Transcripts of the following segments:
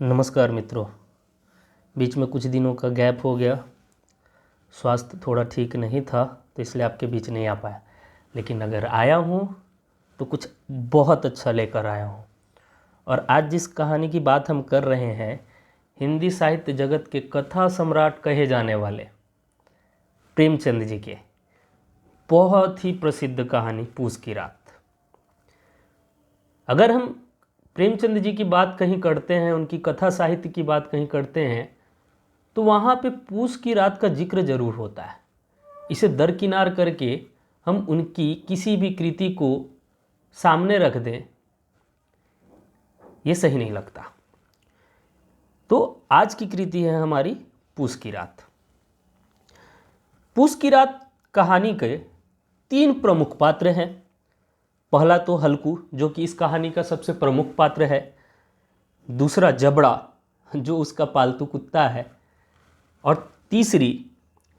नमस्कार मित्रों। बीच में कुछ दिनों का गैप हो गया, स्वास्थ्य थोड़ा ठीक नहीं था तो इसलिए आपके बीच नहीं आ पाया। लेकिन अगर आया हूँ तो कुछ बहुत अच्छा लेकर आया हूँ। और आज जिस कहानी की बात हम कर रहे हैं, हिंदी साहित्य जगत के कथा सम्राट कहे जाने वाले प्रेमचंद जी के बहुत ही प्रसिद्ध कहानी पूस की रात। अगर हम प्रेमचंद जी की बात कहीं करते हैं, उनकी कथा साहित्य की बात कहीं करते हैं, तो वहाँ पे पूस की रात का जिक्र जरूर होता है। इसे दरकिनार करके हम उनकी किसी भी कृति को सामने रख दें, ये सही नहीं लगता। तो आज की कृति है हमारी पूस की रात। पूस की रात कहानी के 3 प्रमुख पात्र हैं। पहला तो हल्कू, जो कि इस कहानी का सबसे प्रमुख पात्र है। दूसरा जबड़ा, जो उसका पालतू कुत्ता है। और तीसरी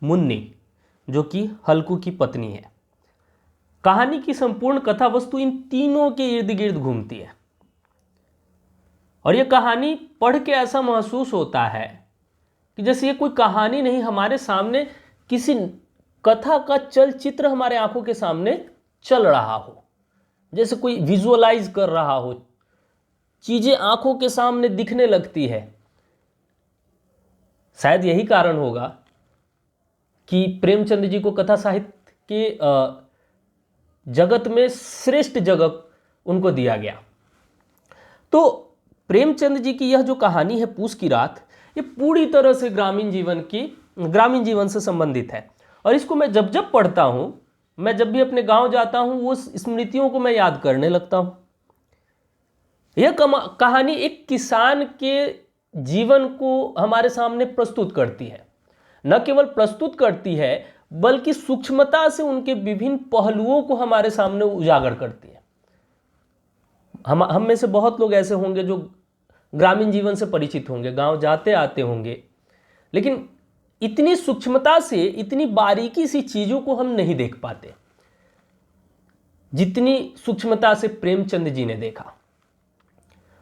मुन्नी, जो कि हल्कू की पत्नी है। कहानी की संपूर्ण कथा वस्तु इन तीनों के इर्द गिर्द घूमती है। और यह कहानी पढ़ के ऐसा महसूस होता है कि जैसे ये कोई कहानी नहीं, हमारे सामने किसी कथा का चलचित्र हमारे आंखों के सामने चल रहा हो, जैसे कोई विजुअलाइज कर रहा हो, चीजें आंखों के सामने दिखने लगती है। शायद यही कारण होगा कि प्रेमचंद जी को कथा साहित्य के जगत में श्रेष्ठ जगह उनको दिया गया। तो प्रेमचंद जी की यह जो कहानी है पूस की रात, ये पूरी तरह से ग्रामीण जीवन से संबंधित है। और इसको मैं जब जब पढ़ता हूं, मैं जब भी अपने गांव जाता हूं, वो स्मृतियों को मैं याद करने लगता हूं। यह कहानी एक किसान के जीवन को हमारे सामने प्रस्तुत करती है। न केवल प्रस्तुत करती है, बल्कि सूक्ष्मता से उनके विभिन्न पहलुओं को हमारे सामने उजागर करती है। हम में से बहुत लोग ऐसे होंगे जो ग्रामीण जीवन से परिचित होंगे, गांव जाते आते होंगे, लेकिन इतनी सूक्ष्मता से, इतनी बारीकी सी चीजों को हम नहीं देख पाते जितनी सूक्ष्मता से प्रेमचंद जी ने देखा।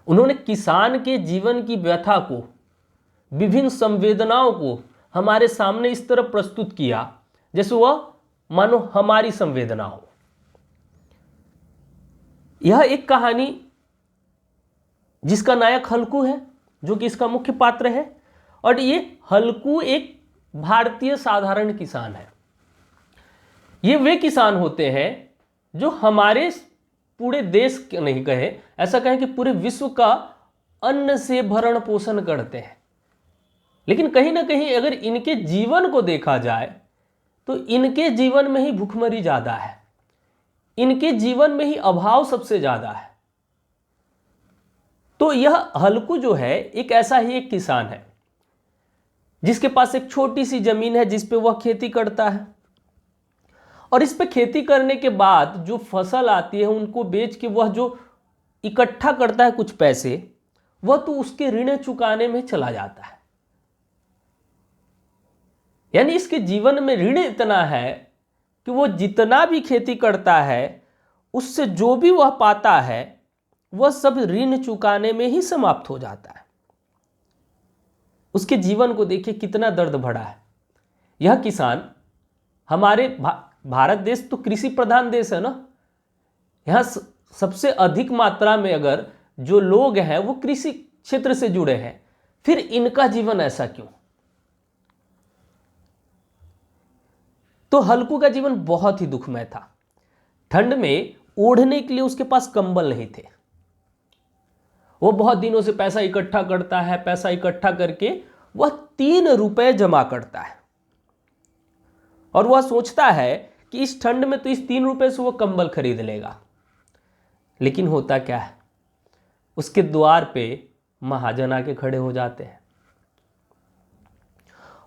उन्होंने किसान के जीवन की व्यथा को, विभिन्न संवेदनाओं को हमारे सामने इस तरह प्रस्तुत किया जैसे वह मानो हमारी संवेदना हो। यह एक कहानी जिसका नायक हल्कू है, जो कि इसका मुख्य पात्र है। और ये हल्कू एक भारतीय साधारण किसान है। ये वे किसान होते हैं जो हमारे पूरे देश के नहीं कहे, ऐसा कहें कि पूरे विश्व का अन्न से भरण पोषण करते हैं। लेकिन कहीं ना कहीं अगर इनके जीवन को देखा जाए तो इनके जीवन में ही भूखमरी ज्यादा है, इनके जीवन में ही अभाव सबसे ज्यादा है। तो यह हल्कू जो है एक ऐसा ही एक किसान है जिसके पास एक छोटी सी जमीन है जिस पे वह खेती करता है। और इस पे खेती करने के बाद जो फसल आती है उनको बेच के वह जो इकट्ठा करता है कुछ पैसे, वह तो उसके ऋण चुकाने में चला जाता है। यानी इसके जीवन में ऋण इतना है कि वो जितना भी खेती करता है उससे जो भी वह पाता है वह सब ऋण चुकाने में ही समाप्त हो जाता है। उसके जीवन को देखिए कितना दर्द भरा है। यह किसान, हमारे भारत देश तो कृषि प्रधान देश है ना, यहां सबसे अधिक मात्रा में अगर जो लोग हैं वो कृषि क्षेत्र से जुड़े हैं, फिर इनका जीवन ऐसा क्यों? तो हल्कू का जीवन बहुत ही दुखमय था। ठंड में ओढ़ने के लिए उसके पास कंबल नहीं थे। वो बहुत दिनों से पैसा इकट्ठा करता है, पैसा इकट्ठा करके वह 3 रुपए जमा करता है। और वह सोचता है कि इस ठंड में तो इस 3 रुपए से वो कंबल खरीद लेगा। लेकिन होता क्या है, उसके द्वार पे महाजन आके खड़े हो जाते हैं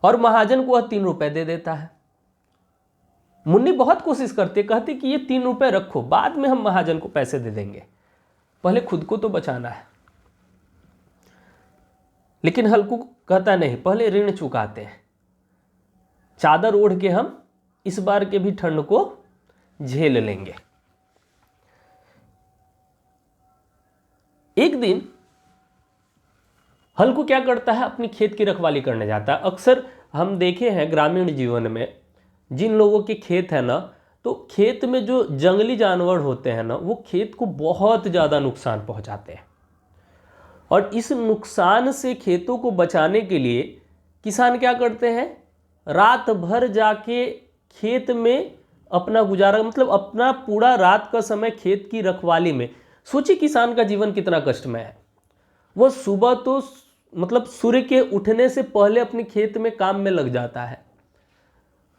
और महाजन को वह 3 रुपए दे देता है। मुन्नी बहुत कोशिश करती, कहती कि ये 3 रुपए रखो, बाद में हम महाजन को पैसे दे देंगे, पहले खुद को तो बचाना है। लेकिन हल्कू कहता नहीं, पहले ऋण चुकाते हैं, चादर ओढ़ के हम इस बार के भी ठंड को झेल लेंगे। एक दिन हल्कू क्या करता है, अपनी खेत की रखवाली करने जाता है। अक्सर हम देखे हैं ग्रामीण जीवन में जिन लोगों के खेत है ना, तो खेत में जो जंगली जानवर होते हैं ना, वो खेत को बहुत ज़्यादा नुकसान पहुंचाते हैं। और इस नुकसान से खेतों को बचाने के लिए किसान क्या करते हैं, रात भर जाके खेत में अपना गुजारा, मतलब अपना पूरा रात का समय खेत की रखवाली में। सोचिए किसान का जीवन कितना कष्टमय है। वो सुबह तो मतलब सूर्य के उठने से पहले अपने खेत में काम में लग जाता है,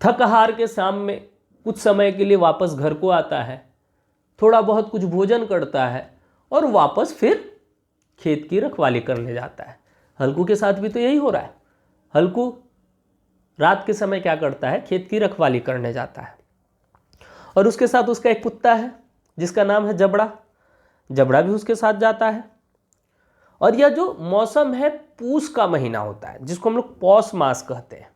थक हार के शाम में कुछ समय के लिए वापस घर को आता है, थोड़ा बहुत कुछ भोजन करता है और वापस फिर खेत की रखवाली करने जाता है। हल्कू के साथ भी तो यही हो रहा है। हल्कू रात के समय क्या करता है, खेत की रखवाली करने जाता है। और उसके साथ उसका एक कुत्ता है जिसका नाम है जबड़ा। जबड़ा भी उसके साथ जाता है। और यह जो मौसम है, पूस का महीना होता है, जिसको हम लोग पौष मास कहते हैं।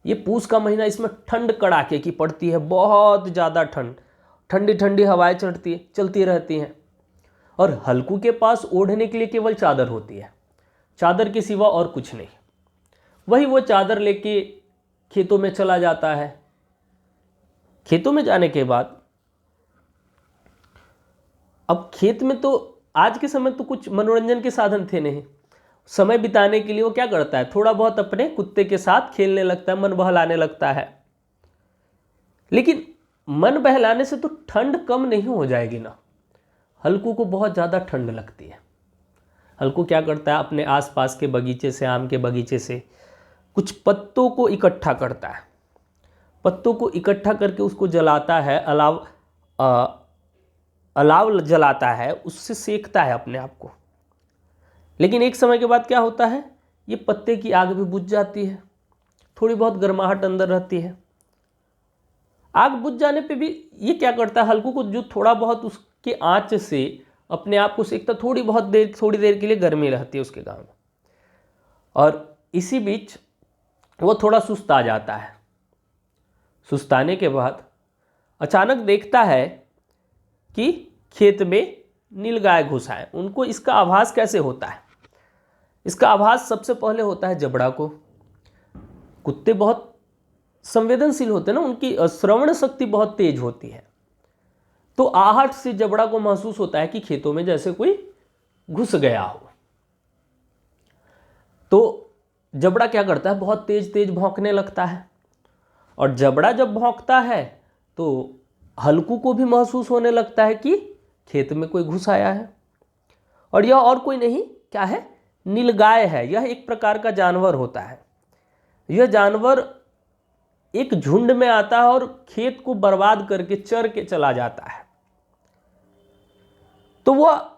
ये पूस का महीना, इसमें ठंड कड़ाके की पड़ती है, बहुत ज़्यादा ठंड, ठंडी ठंडी हवाएं चलती रहती हैं। और हल्कू के पास ओढ़ने के लिए केवल चादर होती है, चादर के सिवा और कुछ नहीं। वही वो चादर लेके खेतों में चला जाता है। खेतों में जाने के बाद, अब खेत में तो आज के समय तो कुछ मनोरंजन के साधन थे नहीं, समय बिताने के लिए वो क्या करता है, थोड़ा बहुत अपने कुत्ते के साथ खेलने लगता है, मन बहलाने लगता है। लेकिन मन बहलाने से तो ठंड कम नहीं हो जाएगी ना। हल्कू को बहुत ज़्यादा ठंड लगती है। हल्कू क्या करता है, अपने आसपास के बगीचे से, आम के बगीचे से कुछ पत्तों को इकट्ठा करता है। पत्तों को इकट्ठा करके उसको जलाता है, अलाव जलाता है, उससे सेकता है अपने आप को। लेकिन एक समय के बाद क्या होता है, ये पत्ते की आग भी बुझ जाती है, थोड़ी बहुत गर्माहट अंदर रहती है। आग बुझ जाने पे भी ये क्या करता है, हल्कू को जो थोड़ा बहुत उसके आंच से अपने आप को सेकता, थोड़ी देर के लिए गर्मी रहती है उसके गाँव में। और इसी बीच वो थोड़ा सुस्ता जाता है। सुस्ताने के बाद अचानक देखता है कि खेत में नीलगाय घुसा है। उनको इसका आभास कैसे होता है? इसका आभास सबसे पहले होता है जबड़ा को। कुत्ते बहुत संवेदनशील होते हैं ना, उनकी श्रवण शक्ति बहुत तेज होती है। तो आहट से जबड़ा को महसूस होता है कि खेतों में जैसे कोई घुस गया हो। तो जबड़ा क्या करता है, बहुत तेज तेज भौंकने लगता है। और जबड़ा जब भौंकता है तो हल्कू को भी महसूस होने लगता है कि खेत में कोई घुस आया है। और यह और कोई नहीं, क्या है, नीलगाय है। यह एक प्रकार का जानवर होता है। यह जानवर एक झुंड में आता है और खेत को बर्बाद करके चर के चला जाता है। तो वह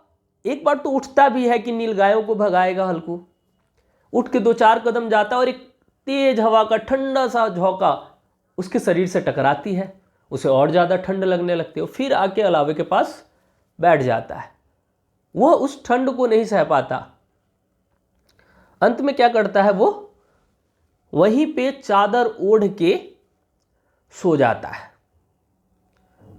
एक बार तो उठता भी है कि नीलगायों को भगाएगा। हल्कू उठ के 2-4 कदम जाता है और एक तेज हवा का ठंडा सा झोंका उसके शरीर से टकराती है। उसे और ज़्यादा ठंड लगने लगती है। फिर आके अलावे के पास बैठ जाता है। वह उस ठंड को नहीं सह पाता। अंत में क्या करता है, वो वहीं पे चादर ओढ़ के सो जाता है।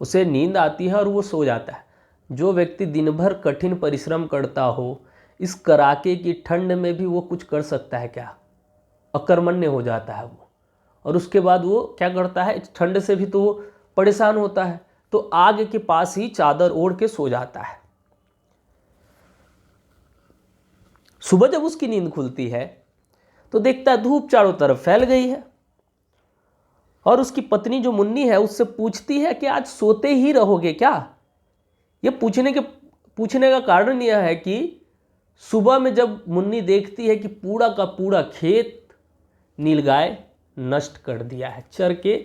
उसे नींद आती है और वो सो जाता है। जो व्यक्ति दिन भर कठिन परिश्रम करता हो, इस कड़ाके की ठंड में भी वो कुछ कर सकता है क्या? अकर्मण्य हो जाता है वो। और उसके बाद वो क्या करता है, ठंड से भी तो वो परेशान होता है, तो आग के पास ही चादर ओढ़ के सो जाता है। सुबह जब उसकी नींद खुलती है तो देखता है धूप चारों तरफ फैल गई है। और उसकी पत्नी जो मुन्नी है उससे पूछती है कि आज सोते ही रहोगे क्या? ये पूछने का कारण यह है कि सुबह में जब मुन्नी देखती है कि पूरा का पूरा खेत नीलगाय नष्ट कर दिया है, चर के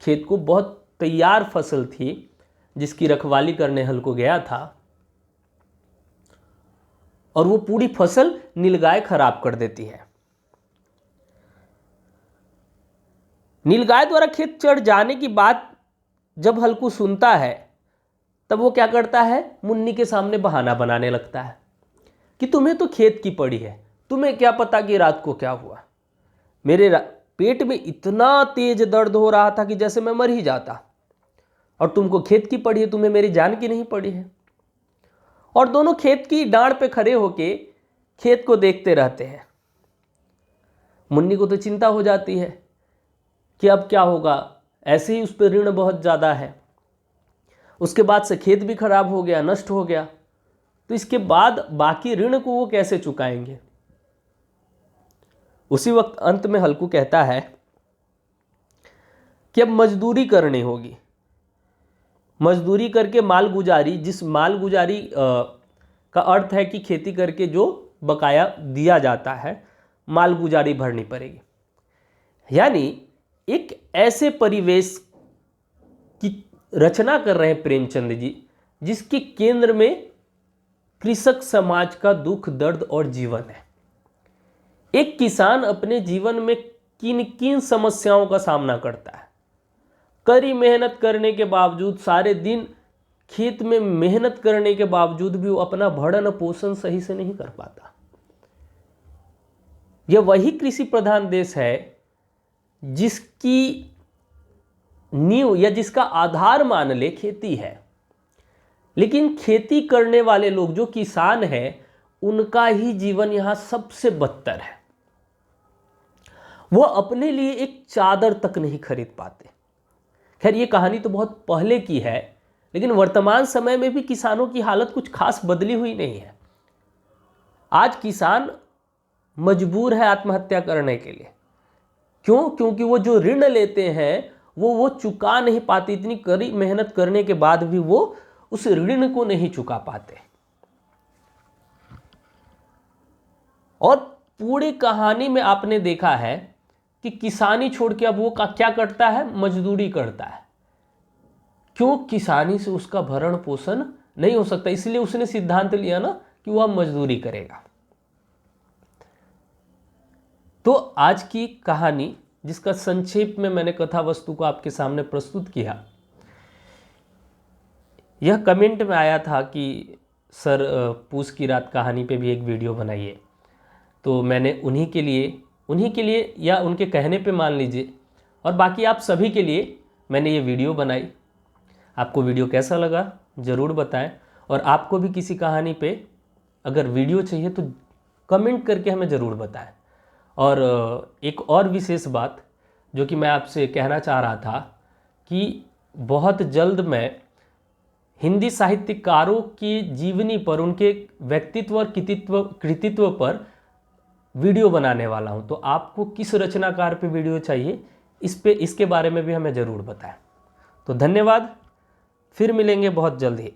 खेत को, बहुत तैयार फसल थी जिसकी रखवाली करने हल्कू गया था, और वो पूरी फसल नीलगाय खराब कर देती है। नीलगाय द्वारा खेत चढ़ जाने की बात जब हल्कू सुनता है तब वो क्या करता है, मुन्नी के सामने बहाना बनाने लगता है कि तुम्हें तो खेत की पड़ी है, तुम्हें क्या पता कि रात को क्या हुआ। मेरे पेट में इतना तेज दर्द हो रहा था कि जैसे मैं मर ही जाता, और तुमको खेत की पड़ी है, तुम्हें मेरी जान की नहीं पड़ी है। और दोनों खेत की डांड पे खड़े होके खेत को देखते रहते हैं। मुन्नी को तो चिंता हो जाती है कि अब क्या होगा, ऐसे ही उस पर ऋण बहुत ज़्यादा है, उसके बाद से खेत भी खराब हो गया, नष्ट हो गया, तो इसके बाद बाकी ऋण को वो कैसे चुकाएंगे। उसी वक्त अंत में हल्कू कहता है कि अब मजदूरी करनी होगी। मजदूरी करके मालगुजारी, जिस मालगुजारी का अर्थ है कि खेती करके जो बकाया दिया जाता है, मालगुजारी भरनी पड़ेगी। यानी एक ऐसे परिवेश की रचना कर रहे हैं प्रेमचंद जी जिसके केंद्र में कृषक समाज का दुख, दर्द और जीवन है। एक किसान अपने जीवन में किन किन समस्याओं का सामना करता है। कड़ी मेहनत करने के बावजूद, सारे दिन खेत में मेहनत करने के बावजूद भी वो अपना भरण पोषण सही से नहीं कर पाता। यह वही कृषि प्रधान देश है जिसकी नींव या जिसका आधार मान ले खेती है, लेकिन खेती करने वाले लोग जो किसान हैं उनका ही जीवन यहां सबसे बदतर है। वो अपने लिए एक चादर तक नहीं खरीद पाते। खैर, ये कहानी तो बहुत पहले की है, लेकिन वर्तमान समय में भी किसानों की हालत कुछ खास बदली हुई नहीं है। आज किसान मजबूर है आत्महत्या करने के लिए। क्यों? क्योंकि वो जो ऋण लेते हैं वो चुका नहीं पाते। इतनी कड़ी मेहनत करने के बाद भी वो उस ऋण को नहीं चुका पाते। और पूरी कहानी में आपने देखा है कि किसानी छोड़ के अब वो क्या करता है? मजदूरी करता है। क्यों? किसानी से उसका भरण पोषण नहीं हो सकता, इसलिए उसने सिद्धांत लिया ना कि वो अब मजदूरी करेगा। तो आज की कहानी, जिसका संक्षेप में मैंने कथा वस्तु को आपके सामने प्रस्तुत किया, यह कमेंट में आया था कि सर पूस की रात कहानी पे भी एक वीडियो बनाइए। तो मैंने उन्हीं के लिए या उनके कहने पे मान लीजिए, और बाकी आप सभी के लिए मैंने ये वीडियो बनाई। आपको वीडियो कैसा लगा ज़रूर बताएं, और आपको भी किसी कहानी पे अगर वीडियो चाहिए तो कमेंट करके हमें ज़रूर बताएं। और एक और विशेष बात जो कि मैं आपसे कहना चाह रहा था कि बहुत जल्द मैं हिंदी साहित्यकारों की जीवनी पर, उनके व्यक्तित्व और कृतित्व पर वीडियो बनाने वाला हूं। तो आपको किस रचनाकार पे वीडियो चाहिए, इसके बारे में भी हमें ज़रूर बताएं। तो धन्यवाद, फिर मिलेंगे बहुत जल्द ही।